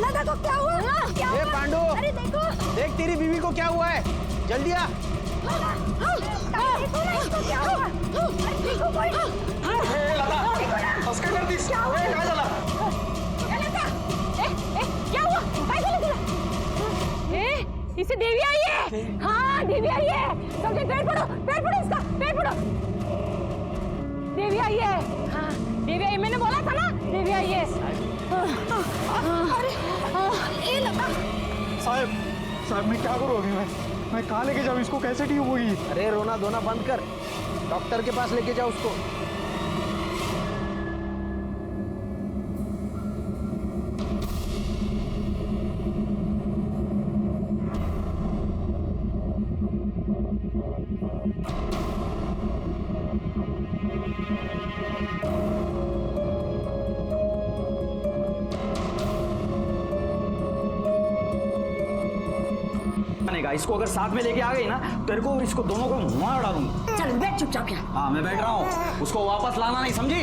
लता को क्या हुआ? क्या हुआ? पांडु, अरे देखो, देख तेरी बीवी को क्या हुआ है, जल्दी आ। देखो ना इसको क्या हुआ? अरे देखो कोई। क्या हुआ? क्या हुआ? इसे देवी आई है। हाँ देवी आई है। सब लोग पैर पड़ो इसका, पैर पड़ो। देवी आई है। हाँ देवी आई, मैंने बोला था ना देवी आई है। अरे लता साहब मैं क्या करूँ अभी? मैं कहाँ लेके जाऊँ इसको? कैसे ठीक होगी? अरे रोना धोना बंद कर, डॉक्टर के पास लेके जाओ उसको। इसको अगर साथ में लेके आ गई ना, तेरे को और इसको दोनों को मार डालूंगा। चल बैठ चुपचाप यहाँ। हाँ मैं बैठ रहा हूँ, उसको वापस लाना नहीं, समझी?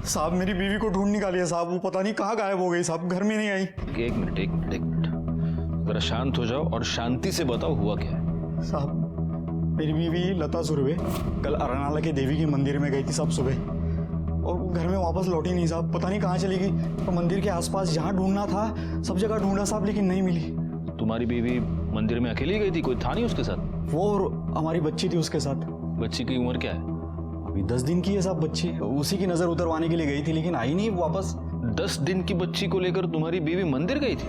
साहब मेरी बीवी को ढूंढ निकालिए साहब, वो पता नहीं कहाँ गायब हो गई साहब, घर में नहीं आई। एक मिनट जरा शांत हो जाओ और शांति से बताओ हुआ क्या है। साहब मेरी बीवी लता सुरवे कल अरनाला के देवी के मंदिर में गई थी साहब सुबह, और घर में वापस लौटी नहीं साहब, पता नहीं कहाँ चली गई। तो मंदिर के आसपास जहाँ ढूंढना था सब जगह ढूंढा साहब, लेकिन नहीं मिली। तुम्हारी बीवी मंदिर में अकेली गई थी, कोई था नहीं उसके साथ? वो और हमारी बच्ची थी उसके साथ। बच्ची की उम्र क्या है? अभी 10 दिन की है साहब बच्ची, उसी की नजर उतरवाने के लिए गई थी, लेकिन आई नहीं वापस। 10 दिन की बच्ची को लेकर तुम्हारी बीवी मंदिर गई थी?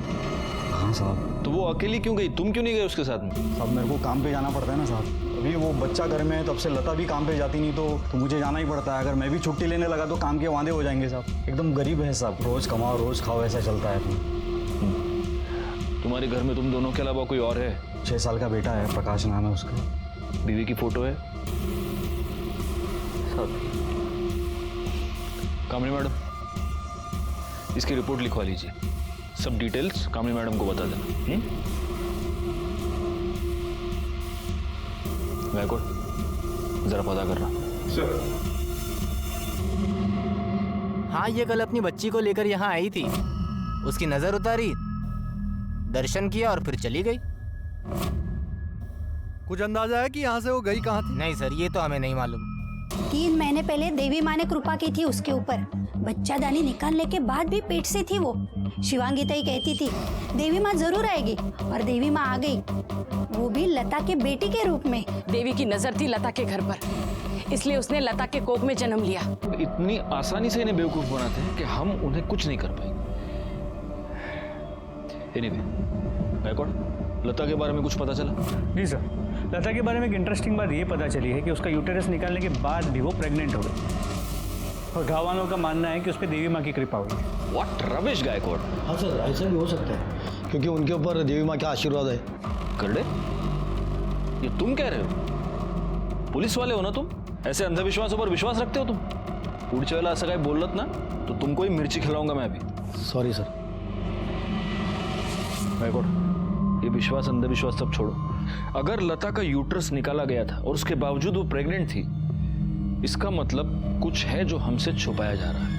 हाँ साहब। तो वो अकेली क्यों गई, तुम क्यों नहीं गए उसके साथ में? साहब मेरे को काम पे जाना पड़ता है ना साहब, अभी वो बच्चा घर में है, तब से लता भी काम पे जाती नहीं, तो मुझे जाना ही पड़ता है। अगर मैं भी छुट्टी लेने लगा तो काम के वादे हो जाएंगे साहब। एकदम गरीब है साहब, रोज कमाओ रोज खाओ ऐसा चलता है। तुम्हारे घर में तुम दोनों के अलावा कोई और है? 6 साल का बेटा है, प्रकाश नाम है उसका। बीवी की फोटो है? कामनी मैडम, इसकी रिपोर्ट लिखवा लीजिए, सब डिटेल्स कामनी मैडम को बता देना। गायकवाड़ जरा पता कर रहा। सर। हाँ ये कल अपनी बच्ची को लेकर यहाँ आई थी, उसकी नजर उतारी, दर्शन किया और फिर चली गई। कुछ अंदाजा है कि यहाँ से वो गई कहाँ थी? नहीं सर, ये तो हमें नहीं मालूम। 3 महीने पहले देवी माँ ने कृपा की थी उसके ऊपर। बच्चा दानी निकालने के बाद भी पेट से थी वो। शिवांगी ताई कहती थी देवी माँ जरूर आएगी, और देवी माँ आ गई, वो भी लता के बेटी के रूप में। देवी की नजर थी लता के घर पर, इसलिए उसने लता के कोख में जन्म लिया। इतनी आसानी से इन्हें बेवकूफ बनाते हैं कि हम उन्हें कुछ नहीं कर पाएंगे। एनीवे, गायकवाड़, लता के बारे में कुछ पता चला? जी सर, लता के बारे में एक इंटरेस्टिंग बात ये पता चली है कि उसका यूटेरस निकालने के बाद भी वो प्रेग्नेंट हो गई, और गाँव वालों का मानना है कि उस पर देवी माँ की कृपा हुई। What rubbish Gaikwad. हाँ सर, ऐसा भी हो सकता है, क्योंकि उनके ऊपर देवी माँ का आशीर्वाद है। करड़े, ये तुम कह रहे हो? पुलिस वाले हो ना तुम? ऐसे अंधविश्वासों पर विश्वास रखते हो तुम? पुढच्या वेळेला असं काही बोललत ना तो तुमको ही मिर्ची खिलाऊंगा मैं अभी। Sorry sir. गायकवाड़, ये विश्वास अंधविश्वास सब छोड़ो। अगर लता का यूट्रस निकाला गया था और उसके बावजूद वो प्रेग्नेंट थी, इसका मतलब कुछ है जो हमसे छुपाया जा रहा है।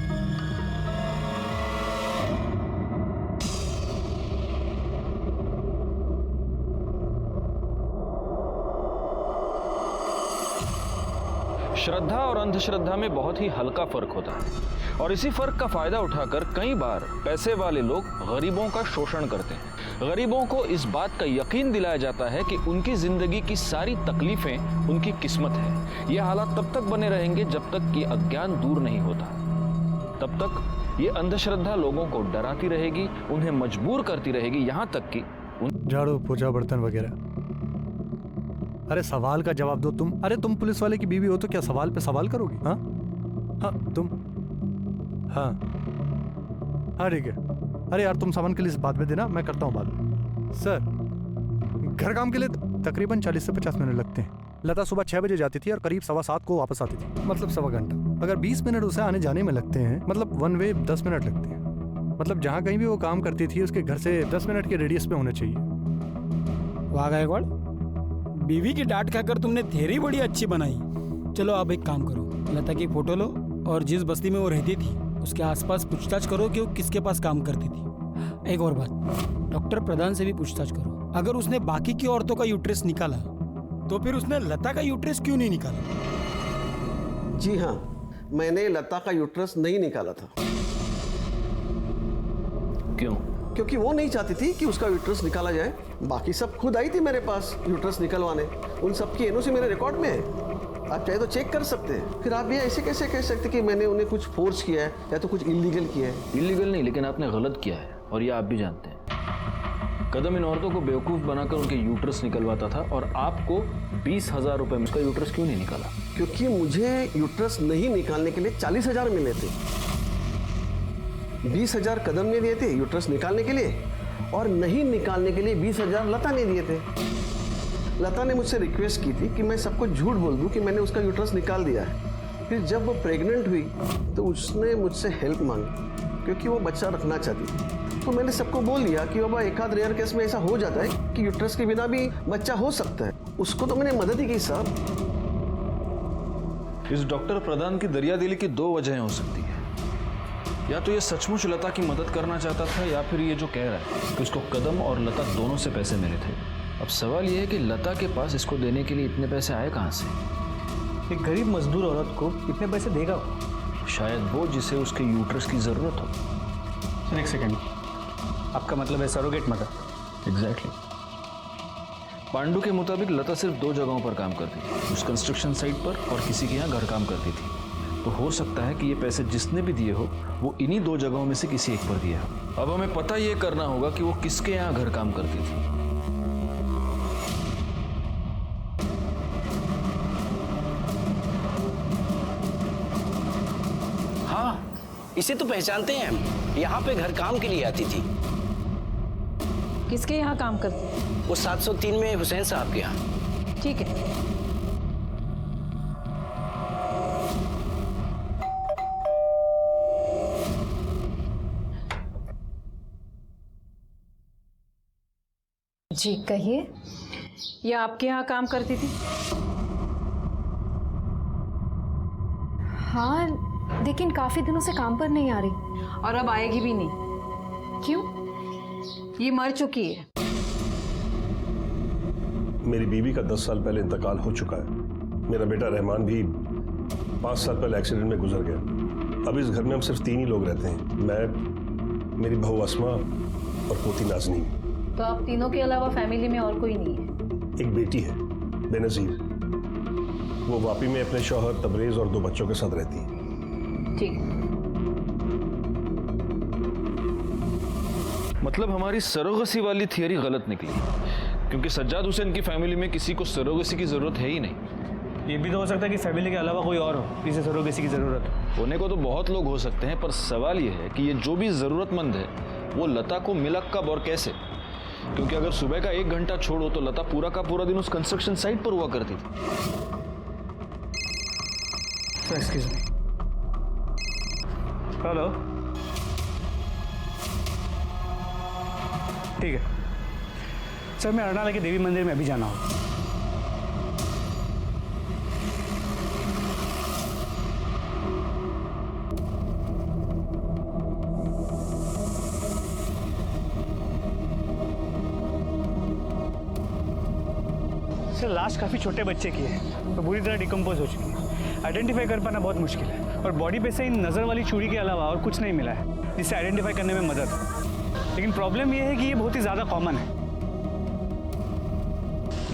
श्रद्धा और अंधश्रद्धा में बहुत ही हल्का फर्क होता है, और इसी फर्क का फायदा उठाकर कई बार पैसे वाले लोग गरीबों का शोषण करते हैं। गरीबों को इस बात का यकीन दिलाया जाता है कि उनकी जिंदगी की सारी तकलीफें उनकी किस्मत है। ये हालात तब तक बने रहेंगे जब तक कि अज्ञान दूर नहीं होता। तब तक ये अंधश्रद्धा लोगों को डराती रहेगी, उन्हें मजबूर करती रहेगी, यहाँ तक कि झाड़ू पोछा बर्तन वगैरह। अरे सवाल का जवाब दो तुम। अरे तुम पुलिस वाले की बीवी हो तो क्या सवाल पे सवाल करोगी? हाँ हाँ तुम, हाँ हाँ ठीक है। अरे यार तुम सामान की लिस्ट बाद में देना, मैं करता हूँ बाद में। सर, घर काम के लिए तकरीबन 40 से 50 मिनट लगते हैं। लता सुबह 6 बजे जाती थी और करीब 7:15 को वापस आती थी, मतलब सवा घंटा। अगर 20 मिनट उसे आने जाने में लगते हैं, मतलब वन वे 10 मिनट लगते हैं। मतलब जहाँ कहीं भी वो काम करती थी उसके घर से 10 मिनट के रेडियस पे होने चाहिए। वाह गायकवाड़, बीवी की डांट खाकर तुमने थेरी बड़ी अच्छी बनाई। चलो आप एक काम करो, लता की फोटो लो और जिस बस्ती में वो रहती थी उसके आसपास पूछताछ करो कि वो किसके पास काम करती थी। एक और बात, डॉक्टर प्रधान से भी पूछताछ करो। अगर उसने बाकी की औरतों का यूट्रस निकाला तो फिर उसने लता का यूट्रस क्यों नहीं निकाला? जी हाँ, मैंने लता का यूट्रस नहीं निकाला था। क्यों? क्योंकि वो नहीं चाहती थी कि उसका यूट्रस निकाला जाए। बाकी सब खुद आई थी मेरे पास यूट्रस निकलवाने। उन सब की एनओसी मेरे रिकॉर्ड में है, आप चाहे तो चेक कर सकते हैं। फिर आप भी ऐसे कैसे कह सकते कि मैंने उन्हें कुछ फोर्स किया है या तो कुछ इलीगल किया है? इलीगल नहीं, लेकिन आपने गलत किया है और ये आप भी जानते हैं। कदम इन औरतों को बेवकूफ़ बनाकर उनके यूट्रस निकलवाता था और आपको 20,000 रुपए में उसका यूट्रस क्यों नहीं निकाला? क्योंकि मुझे यूट्रस नहीं निकालने के लिए 40,000 मिले थे। 20,000 कदम ने दिए थे यूट्रस निकालने के लिए, और नहीं निकालने के लिए 20,000 लता ने दिए थे। लता ने मुझसे रिक्वेस्ट की थी कि मैं सबको झूठ बोल दूं कि मैंने उसका यूट्रस निकाल दिया है। फिर जब वो प्रेग्नेंट हुई तो उसने मुझसे हेल्प मांगी क्योंकि वो बच्चा रखना चाहती थी। तो मैंने सबको बोल दिया कि बाबा एक आध रेयर केस में ऐसा हो जाता है कि यूट्रस के बिना भी बच्चा हो सकता है। उसको तो मैंने मदद ही की साहब। इस डॉक्टर प्रधान की दरियादिली की दो वजहें हो सकती है। या तो ये सचमुच लता की मदद करना चाहता था, या फिर ये जो कह रहा है कि उसको कदम और लता दोनों से पैसे मिले थे। अब सवाल ये है कि लता के पास इसको देने के लिए इतने पैसे आए कहाँ से? एक गरीब मजदूर औरत को इतने पैसे देगा वो? शायद वो जिसे उसके यूट्रस की ज़रूरत हो। सर एक सेकेंड, आपका मतलब है सरोगेट मदर? एग्जैक्टली। पांडु के मुताबिक लता सिर्फ 2 जगहों पर काम करती थी, उस कंस्ट्रक्शन साइट पर और किसी के यहाँ घर काम करती थी। तो हो सकता है कि ये पैसे जिसने भी दिए हो वो इन्हीं 2 जगहों में से किसी एक पर दिया हो। अब हमें पता ये करना होगा कि वो किसके यहाँ घर काम करती थी। हाँ, इसे तो पहचानते हैं हम। यहाँ पे घर काम के लिए आती थी। किसके यहाँ काम करती? वो 703 में हुसैन साहब के यहाँ। ठीक है। जी कहिए। ये आपके यहाँ काम करती थी? हाँ, लेकिन काफी दिनों से काम पर नहीं आ रही। और अब आएगी भी नहीं। क्यों? ये मर चुकी है। मेरी बीवी का 10 साल पहले इंतकाल हो चुका है। मेरा बेटा रहमान भी 5 साल पहले एक्सीडेंट में गुजर गया। अब इस घर में हम सिर्फ 3 ही लोग रहते हैं, मैं, मेरी बहू अस्मा और पोती नाज़नीन। तो आप तीनों के अलावा फैमिली में और कोई नहीं है? एक बेटी है बेनज़ीर, वो वापी में अपने शौहर तबरेज और 2 बच्चों के साथ रहती है। ठीक। मतलब हमारी सरोगसी वाली थियरी गलत निकली, क्योंकि सज्जाद हुसैन की फैमिली में किसी को सरोगसी की जरूरत है ही नहीं। ये भी तो हो सकता है कि फैमिली के अलावा कोई और हो जिसे सरोगेसी की जरूरत हो। होने को तो बहुत लोग हो सकते हैं, पर सवाल ये है कि ये जो भी जरूरतमंद है वो लता को मिला कब और कैसे? क्योंकि अगर सुबह का 1 घंटा छोड़ो तो लता पूरा का पूरा दिन उस कंस्ट्रक्शन साइट पर हुआ करती थी। Excuse me. हेलो, ठीक है सर, मैं अरनाला के देवी मंदिर में अभी जाना होगा। सर लाश काफ़ी छोटे बच्चे की है, तो बुरी तरह डिकम्पोज हो चुकी है। आइडेंटिफाई कर पाना बहुत मुश्किल है, और बॉडी पे से इन नज़र वाली चूड़ी के अलावा और कुछ नहीं मिला है जिससे आइडेंटिफाई करने में मदद हो। लेकिन प्रॉब्लम यह है कि ये बहुत ही ज़्यादा कॉमन है।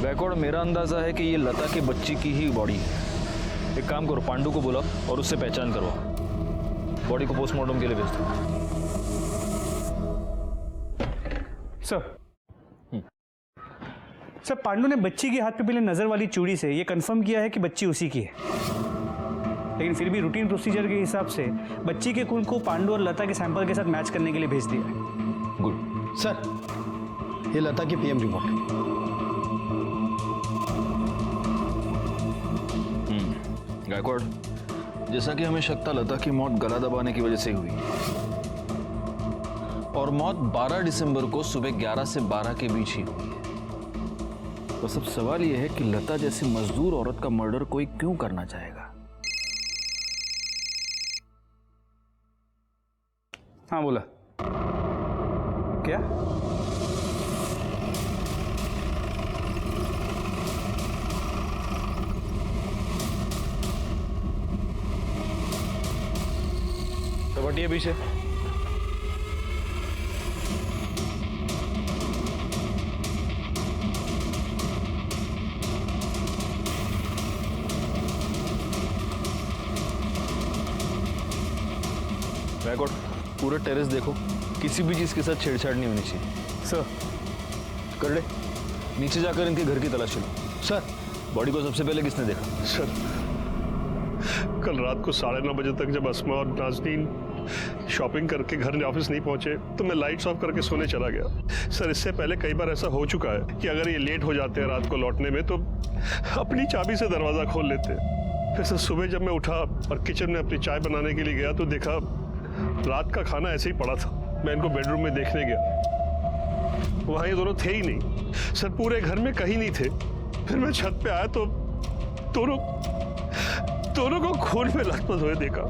बैकवर्ड मेरा अंदाजा है कि ये लता के बच्ची की ही बॉडी है। एक काम करो, पांडु को बुलाओ और उससे पहचान करवाओ। बॉडी को पोस्टमार्टम के लिए भेज दो। सर पांडु ने बच्ची के हाथ पे पहले नजर वाली चूड़ी से ये कंफर्म किया है कि बच्ची उसी की है, लेकिन फिर भी रूटीन प्रोसीजर के हिसाब से बच्ची के खून को पांडु और लता के सैंपल के साथ मैच करने के लिए भेज दिया है। गुड सर, ये लता की पीएम रिपोर्ट। गायकवाड़, जैसा कि हमें शक था लता की मौत गला दबाने की वजह से हुई, और मौत 12 दिसंबर को सुबह 11 से 12 के बीच ही हुई है। बस अब सवाल यह है कि लता जैसी मजदूर औरत का मर्डर कोई क्यों करना चाहेगा? हाँ बोला। क्या? तो बटिए पीछे। बैकआउट पूरा टेरेस देखो, किसी भी चीज के साथ छेड़छाड़ नहीं होनी चाहिए। सर कर ले, नीचे जाकर इनके घर की तलाश लो। सर, बॉडी को सबसे पहले किसने देखा? सर, कल रात को 9:30 बजे तक जब अस्मा और नाज़नीन शॉपिंग करके घर ऑफिस नहीं पहुंचे तो मैं लाइट्स ऑफ करके सोने चला गया। सर, इससे पहले कई बार ऐसा हो चुका है कि अगर ये लेट हो जाते हैं रात को लौटने में तो अपनी चाबी से दरवाज़ा खोल लेते। फिर सर सुबह जब मैं उठा और किचन में अपनी चाय बनाने के लिए गया तो देखा रात का खाना ऐसे ही पड़ा था। मैं इनको बेडरूम में देखने गया, वहाँ ये दोनों थे ही नहीं। सर, पूरे घर में कहीं नहीं थे। फिर मैं छत पे आया तो दोनों को खून में लथपथ हुए देखा।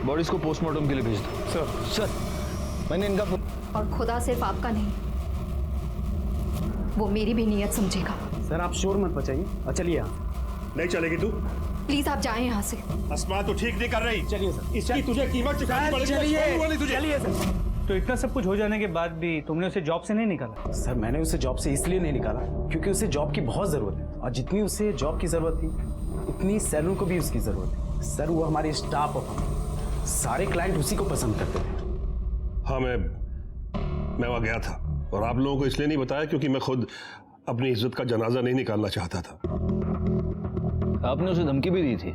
बॉडीज को पोस्टमार्टम के लिए भेज दो। सर, मैंने इनका और खुदा सिर्फ आपका नहीं, वो मेरी भी नियत समझेगा। सर आप शोर मत बचाइए, चलिए यहाँ। नहीं चलेगी तू? प्लीज आप जाएं यहाँ से। अस्मा तो ठीक नहीं कर रही। चलिए सर, इसकी तुझे कीमत चुकानी पड़ेगी। चलिए सर। तो इतना सब कुछ हो जाने के बाद भी तुमने उसे जॉब से नहीं निकाला? सर, मैंने उसे जॉब से इसलिए नहीं निकाला क्योंकि उसे जॉब की बहुत ज़रूरत है, और जितनी उसे जॉब की ज़रूरत थी उतनी सैलून को भी उसकी ज़रूरत है। सर, वो हमारे स्टाफ ऑफ सारे क्लाइंट उसी को पसंद करते थे। हाँ, मैं वहाँ गया था और आप लोगों को इसलिए नहीं बताया क्योंकि मैं खुद अपनी इज्जत का जनाजा नहीं निकालना चाहता था। आपने उसे धमकी भी दी थी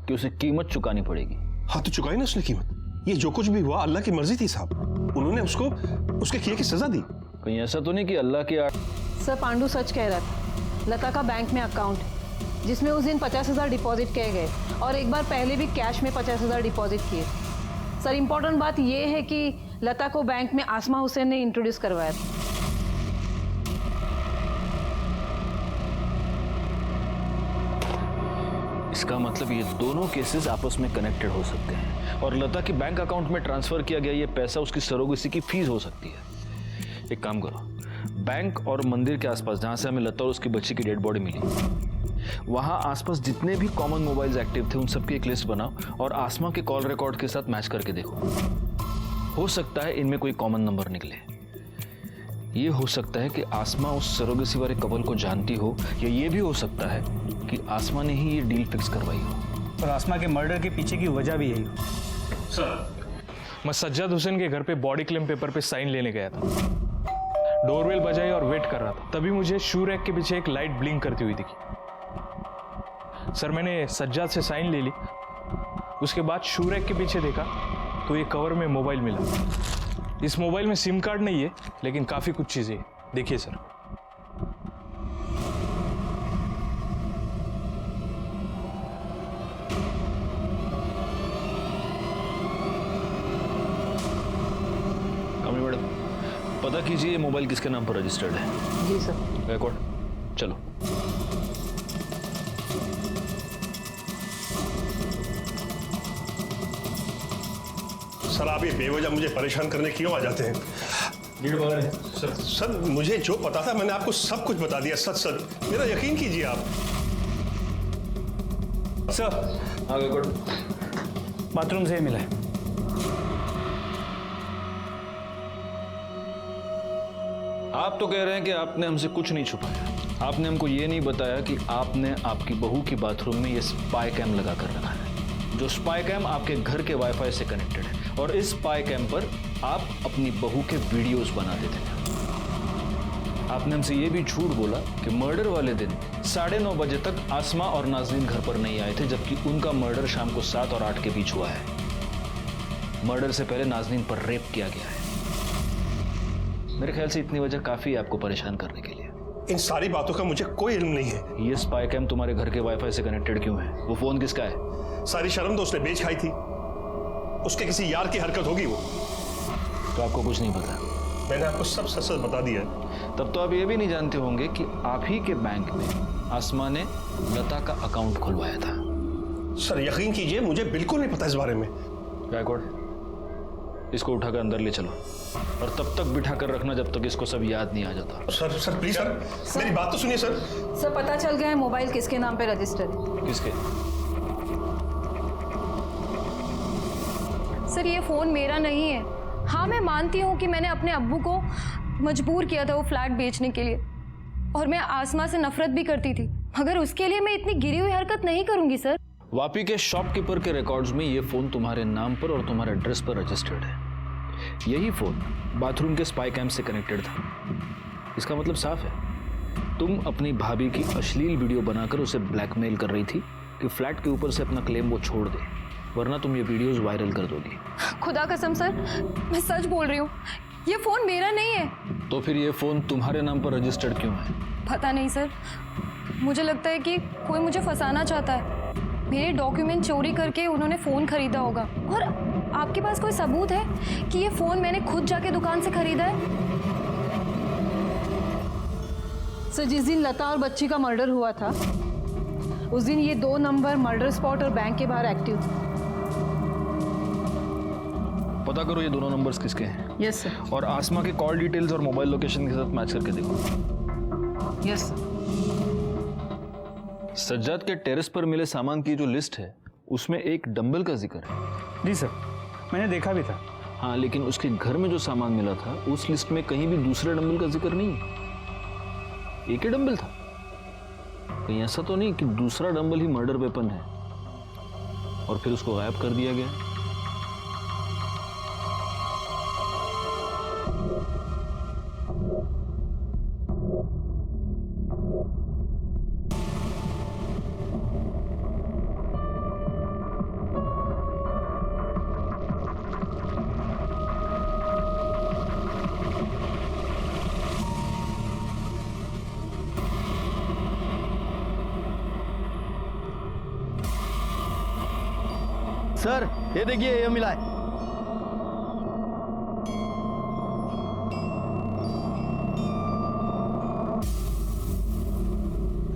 कि उसे कीमत चुकानी पड़ेगी। हाँ, तो चुकाई ना उसने कीमत। ये जो कुछ भी हुआ अल्लाह की मर्जी थी साहब, उन्होंने उसको उसके किए की सजा दी। कहीं ऐसा तो नहीं कि अल्लाह की सर, पांडु सच कह रहा था। लता का बैंक में अकाउंट है जिसमें उस दिन 50,000 डिपॉजिट किए गए और एक बार पहले भी कैश में 50,000 डिपॉजिट किए। सर, इम्पोर्टेंट बात यह है कि लता को बैंक में आसमा हुसैन ने इंट्रोड्यूस करवाया था। इसका मतलब ये दोनों केसेस आपस में कनेक्टेड हो सकते हैं और लता के बैंक अकाउंट में ट्रांसफर किया गया ये पैसा उसकी सरोगेसी की फीस हो सकती है। एक काम करो, बैंक और मंदिर के आसपास जहां से हमें लता और उसकी बच्ची की डेड बॉडी मिली, वहां आसपास जितने भी कॉमन मोबाइल्स एक्टिव थे उन सबकी एक लिस्ट बनाओ और आसमा के कॉल रिकॉर्ड के साथ मैच करके देखो। हो सकता है इनमें कोई कॉमन नंबर निकले। ये हो सकता है कि आसमा उस सरोगेसी वाले कपल को जानती हो, या ये भी हो सकता है कि आसमा ने ही ये डील फिक्स करवाई हो। और आसमा के मर्डर के पीछे की वजह भी यही हो। सर, मैं सज्जाद हुसैन के घर पे बॉडी क्लेम पेपर पे साइन लेने गया था। डोरबेल बजाई और वेट कर रहा था, तभी मुझे शू रैक के पीछे एक लाइट ब्लिंक करती हुई दिखी। सर, मैंने सज्जाद से साइन ले ली। उसके बाद शू रैक के पीछे देखा तो ये कवर में मोबाइल मिला। इस मोबाइल में सिम कार्ड नहीं है लेकिन काफी कुछ चीजें हैं। देखिए सर। कमली मैडम, पता कीजिए ये मोबाइल किसके नाम पर रजिस्टर्ड है। जी सर। रिकॉर्ड चलो। सर, आप ये बेवजह मुझे परेशान करने क्यों आ जाते हैं? सर, मुझे जो पता था मैंने आपको सब कुछ बता दिया। सच मेरा यकीन कीजिए आप। सर, आगे कोड बाथरूम से मिला है। आप तो कह रहे हैं कि आपने हमसे कुछ नहीं छुपाया। आपने हमको ये नहीं बताया कि आपने आपकी बहू की बाथरूम में ये स्पाई कैम लगा कर रखा है, जो स्पाई कैम आपके घर के वाईफाई से कनेक्टेड है, और इस स्पाई कैम पर आप अपनी बहू के वीडियोस बनाते थे। आपने हमसे ये भी झूठ बोला कि मर्डर वाले दिन 9:30 बजे तक आसमा और नाज़नीन घर पर नहीं आए थे, जबकि उनका मर्डर शाम को 7 और 8 के बीच हुआ है। मर्डर से पहले नाज़नीन पर रेप किया गया है। मेरे ख्याल से इतनी वजह काफी है आपको परेशान करने के लिए। इन सारी बातों का मुझे कोई इल्म नहीं है। ये स्पाई कैम तुम्हारे घर के वाईफाई से कनेक्टेड क्यों है? वो फोन किसका है? सारी शर्म तो उसने बेच खाई थी। उसके किसी यार की हरकत होगी वो। तो आपको कुछ नहीं पता? मैंने आपको सब सच सच बता दिया है। तब तो आप ये भी नहीं जानते होंगे कि आप ही के बैंक में आसमा ने लता का अकाउंट खुलवाया था। सर यकीन कीजिए मुझे बिल्कुल नहीं पता इस बारे में। गायकवाड़, इसको उठाकर अंदर ले चलो और तब तक बिठा कर रखना जब तक इसको सब याद नहीं आ जाता। सर प्लीज सर, मेरी बात तो सुनिए सर। सर पता चल गया है मोबाइल किसके नाम पे रजिस्टर है। किसके? सर ये फ़ोन मेरा नहीं है। हाँ मैं मानती हूँ कि मैंने अपने अब्बू को मजबूर किया था वो फ्लैट बेचने के लिए, और मैं आसमा से नफरत भी करती थी, मगर उसके लिए मैं इतनी गिरी हुई हरकत नहीं करूँगी सर। वापी के शॉपकीपर के रिकॉर्ड्स में ये फोन तुम्हारे नाम पर और तुम्हारे एड्रेस पर रजिस्टर्ड है। यही फोन बाथरूम के स्पाई कैम से कनेक्टेड था। इसका मतलब साफ है, तुम अपनी भाभी की अश्लील वीडियो बनाकर उसे ब्लैकमेल कर रही थी कि फ्लैट के ऊपर से अपना क्लेम वो छोड़ दे, वरना तुम ये वीडियोस वायरल कर दोगी। खुदा कसम सर, मैं सच बोल रही हूँ, ये फ़ोन मेरा नहीं है। तो फिर ये फोन तुम्हारे नाम पर रजिस्टर्ड क्यों है? पता नहीं सर, मुझे लगता है कि कोई मुझे फंसाना चाहता है। मेरे डॉक्यूमेंट चोरी करके उन्होंने फ़ोन खरीदा होगा। और आपके पास कोई सबूत है कि ये फ़ोन मैंने खुद जाके दुकान से खरीदा है? सर जिस दिन लता और बच्ची का मर्डर हुआ था उस दिन ये 2 नंबर मर्डर स्पॉट और बैंक के बाहर एक्टिव थे। पता करो ये दोनों नंबर्स किसके हैं। Yes sir. और आसमा के कॉल डिटेल्स और मोबाइल लोकेशन के साथ मैच करके देखो। Yes sir. सज्जाद के टेरेस पर मिले सामान की जो लिस्ट है उसमें एक डंबल का जिक्र है। जी सर, मैंने देखा भी था। हाँ, लेकिन उसके घर में जो सामान मिला था उस लिस्ट में कहीं भी दूसरे डंबल का जिक्र नहीं है। एक ही डंबल था। कहीं ऐसा तो नहीं कि दूसरा डंबल ही मर्डर वेपन है और फिर उसको गायब कर दिया गया? सर ये देखिए ये मिला है।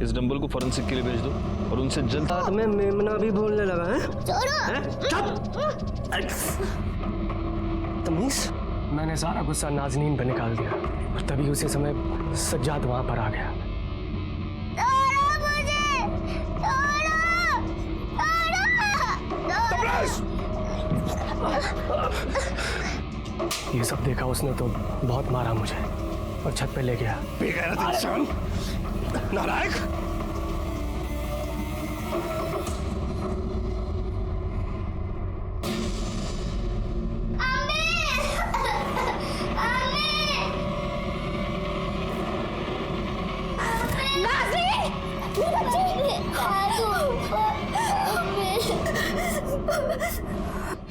इस डंबल को फॉरेंसिक के लिए भेज दो और उनसे जल्द। में मेमना भी बोलने लगा है। तमीज। मैंने सारा गुस्सा नाजनीन पे निकाल दिया और तभी उसी समय सज्जाद वहां पर आ गया। ये सब देखा उसने तो बहुत मारा मुझे और छत पे ले गया। बेगैरत इंसान, नालायक।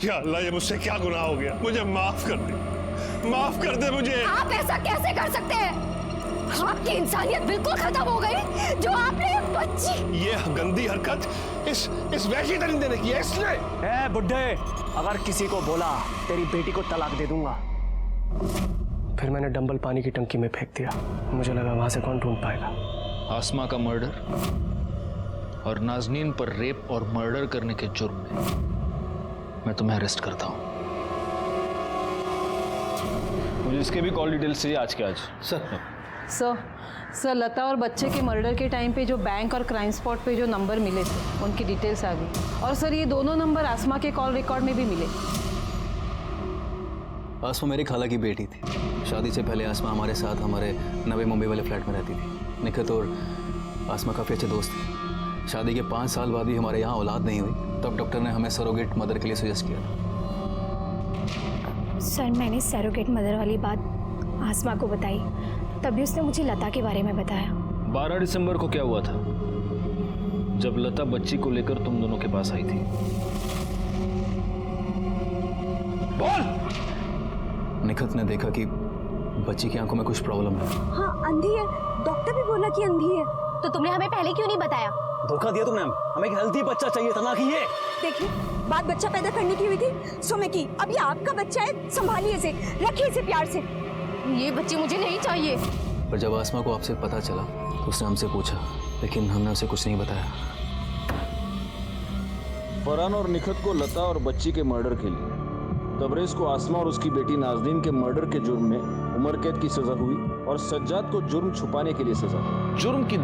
या अल्लाह, ये मुझसे क्या गुनाह हो गया? मुझे माफ कर दे, माफ कर दे मुझे। आप ऐसा कैसे कर सकते हैं? आपकी इंसानियत बिल्कुल खत्म हो गई जो आपने एक बच्ची। ये गंदी हरकत इस वैशी दरिंदे ने की है इसने। ए बुड्ढे, अगर किसी को बोला तेरी बेटी को तलाक दे दूंगा। फिर मैंने डंबल पानी की टंकी में फेंक दिया। मुझे लगा वहां से कौन ढूंढ पाएगा। आसमा का मर्डर और नाजनीन पर रेप और मर्डर करने के जुर्म में मैं तुम्हें अरेस्ट करता हूं। मुझे इसके भी कॉल डिटेल्स चाहिए आज के आज। सर लता और बच्चे के मर्डर के टाइम पे जो बैंक और क्राइम स्पॉट पे जो नंबर मिले थे उनकी डिटेल्स आ गई। और सर ये दोनों नंबर आसमा के कॉल रिकॉर्ड में भी मिले। आसमा मेरी खाला की बेटी थी। शादी से पहले आसमा हमारे साथ हमारे नवे मुंबई वाले फ्लैट में रहती थी। निखत और आसमा काफ़ी अच्छे दोस्त थे। शादी के 5 साल बाद भी हमारे यहाँ औलाद नहीं हुई, तब डॉक्टर ने हमें सरोगेट मदर के लिए सजेस्ट किया था। सर मैंने सरोगेट मदर वाली बात आसमा को बताई, तभी उसने मुझे लता के बारे में बताया। 12 दिसंबर को क्या हुआ था जब लता बच्ची को लेकर तुम दोनों के पास आई थी? बोल। निखत ने देखा कि बच्ची की आंखों में कुछ प्रॉब्लम है। हाँ अंधी है, डॉक्टर भी बोला कि अंधी है। तो तुमने हमें पहले क्यों नहीं बताया? धोखा दिया तुमने हमें एक हेल्दी बच्चा चाहिए था, ना कि ये। देखिए, बात बच्चा पैदा करने की हुई थी सो मैं की। अब ये आपका बच्चा है, संभालिए इसे, रखिए इसे प्यार से। ये बच्चे मुझे नहीं चाहिए। पर जब आसमा को आपसे पता चला तो उसने हमसे पूछा, लेकिन हमने उसे कुछ नहीं बताया। फरहान और निखत को लता और बच्ची के मर्डर के लिए, तबरेज को आसमा और उसकी बेटी नाजनीन के मर्डर के जुर्म में उम्र कैद की सजा हुई और सज्जाद को जुर्म छुपाने के लिए सजा। जुर्म की